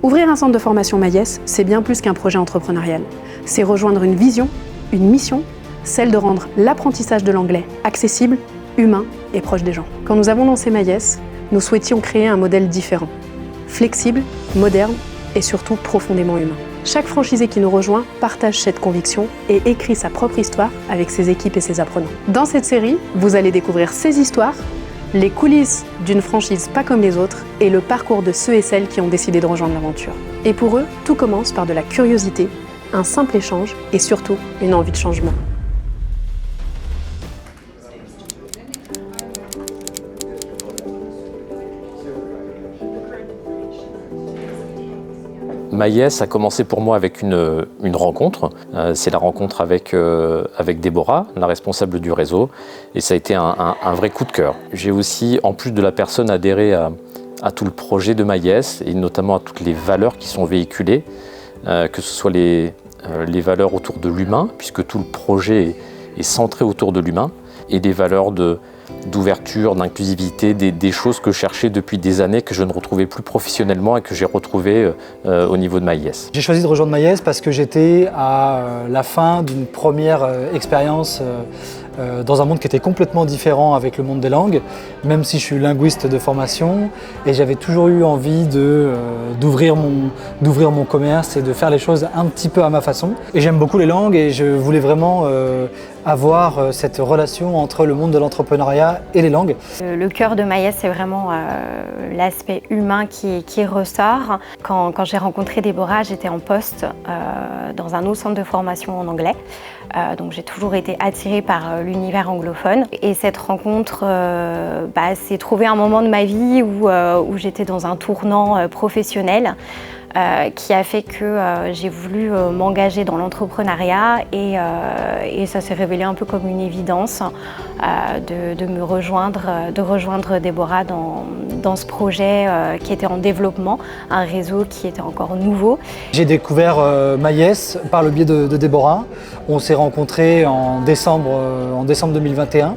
Ouvrir un centre de formation Maïs, c'est bien plus qu'un projet entrepreneurial. C'est rejoindre une vision, une mission, celle de rendre l'apprentissage de l'anglais accessible, humain et proche des gens. Quand nous avons lancé Maïs, nous souhaitions créer un modèle différent, flexible, moderne et surtout profondément humain. Chaque franchisé qui nous rejoint partage cette conviction et écrit sa propre histoire avec ses équipes et ses apprenants. Dans cette série, vous allez découvrir ces histoires, les coulisses d'une franchise pas comme les autres et le parcours de ceux et celles qui ont décidé de rejoindre l'aventure. Et pour eux, tout commence par de la curiosité, un simple échange et surtout une envie de changement. Maïs a commencé pour moi avec une rencontre. C'est la rencontre avec Déborah, la responsable du réseau, et ça a été un vrai coup de cœur. J'ai aussi, en plus de la personne, adhéré à tout le projet de Maïs, et notamment à toutes les valeurs qui sont véhiculées, que ce soit les valeurs autour de l'humain, puisque tout le projet est centré autour de l'humain, et des valeurs d'ouverture, d'inclusivité, des choses que je cherchais depuis des années, que je ne retrouvais plus professionnellement et que j'ai retrouvées au niveau de Maïs. J'ai choisi de rejoindre Maïs parce que j'étais à la fin d'une première expérience dans un monde qui était complètement différent avec le monde des langues, même si je suis linguiste de formation, et j'avais toujours eu envie d'ouvrir mon commerce et de faire les choses un petit peu à ma façon. Et j'aime beaucoup les langues et je voulais vraiment avoir cette relation entre le monde de l'entrepreneuriat et les langues. Le cœur de Maïs, c'est vraiment l'aspect humain qui ressort. Quand j'ai rencontré Déborah, j'étais en poste dans un autre centre de formation en anglais. Donc j'ai toujours été attirée par l'univers anglophone. Et cette rencontre s'est trouvée un moment de ma vie où j'étais dans un tournant professionnel. Qui a fait que j'ai voulu m'engager dans l'entrepreneuriat et ça s'est révélé un peu comme une évidence de rejoindre Déborah dans ce projet qui était en développement, un réseau qui était encore nouveau. J'ai découvert Maïs par le biais de Déborah. On s'est rencontrés en décembre 2021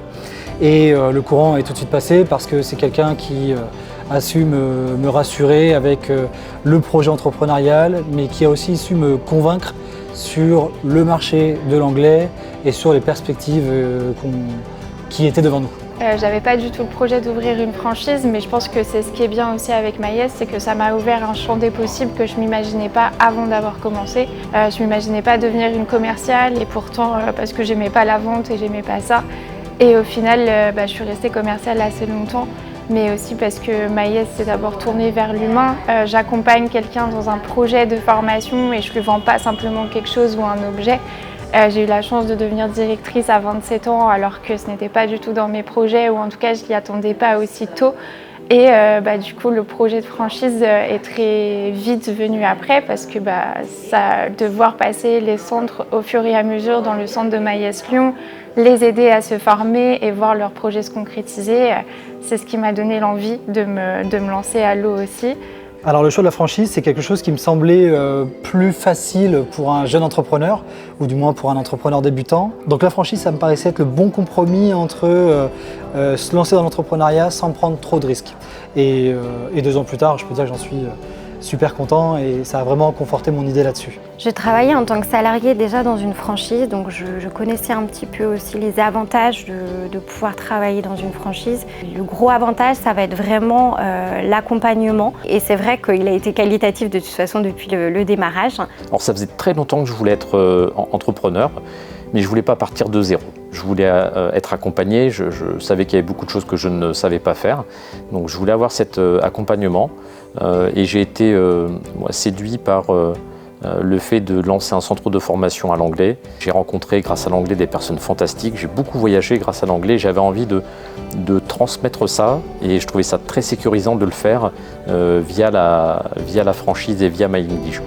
et le courant est tout de suite passé parce que c'est quelqu'un qui a su me rassurer avec le projet entrepreneurial, mais qui a aussi su me convaincre sur le marché de l'anglais et sur les perspectives qui étaient devant nous. J'avais pas du tout le projet d'ouvrir une franchise, mais je pense que c'est ce qui est bien aussi avec Maïs, c'est que ça m'a ouvert un champ des possibles que je m'imaginais pas avant d'avoir commencé. Je m'imaginais pas devenir une commerciale et pourtant parce que j'aimais pas la vente et j'aimais pas ça. Et au final, je suis restée commerciale assez longtemps. Mais aussi parce que Maïs s'est d'abord tournée vers l'humain. J'accompagne quelqu'un dans un projet de formation et je ne lui vends pas simplement quelque chose ou un objet. J'ai eu la chance de devenir directrice à 27 ans alors que ce n'était pas du tout dans mes projets ou en tout cas je n'y attendais pas aussi tôt. Et du coup le projet de franchise est très vite venu après parce que de voir passer les centres au fur et à mesure dans le centre de Maïs Lyon, les aider à se former et voir leurs projets se concrétiser, c'est ce qui m'a donné l'envie de me lancer à l'eau aussi. Alors le choix de la franchise, c'est quelque chose qui me semblait plus facile pour un jeune entrepreneur, ou du moins pour un entrepreneur débutant. Donc la franchise, ça me paraissait être le bon compromis entre se lancer dans l'entrepreneuriat sans prendre trop de risques. Et 2 ans plus tard, je peux dire que j'en suis super content et ça a vraiment conforté mon idée là-dessus. Je travaillais en tant que salariée déjà dans une franchise, donc je connaissais un petit peu aussi les avantages de pouvoir travailler dans une franchise. Le gros avantage, ça va être vraiment l'accompagnement. Et c'est vrai qu'il a été qualitatif de toute façon depuis le démarrage. Alors ça faisait très longtemps que je voulais être entrepreneur, mais je ne voulais pas partir de zéro. Je voulais être accompagné, je savais qu'il y avait beaucoup de choses que je ne savais pas faire. Donc je voulais avoir cet accompagnement et j'ai été séduit par le fait de lancer un centre de formation à l'anglais. J'ai rencontré grâce à l'anglais des personnes fantastiques, j'ai beaucoup voyagé grâce à l'anglais, j'avais envie de transmettre ça et je trouvais ça très sécurisant de le faire via la franchise et via My English.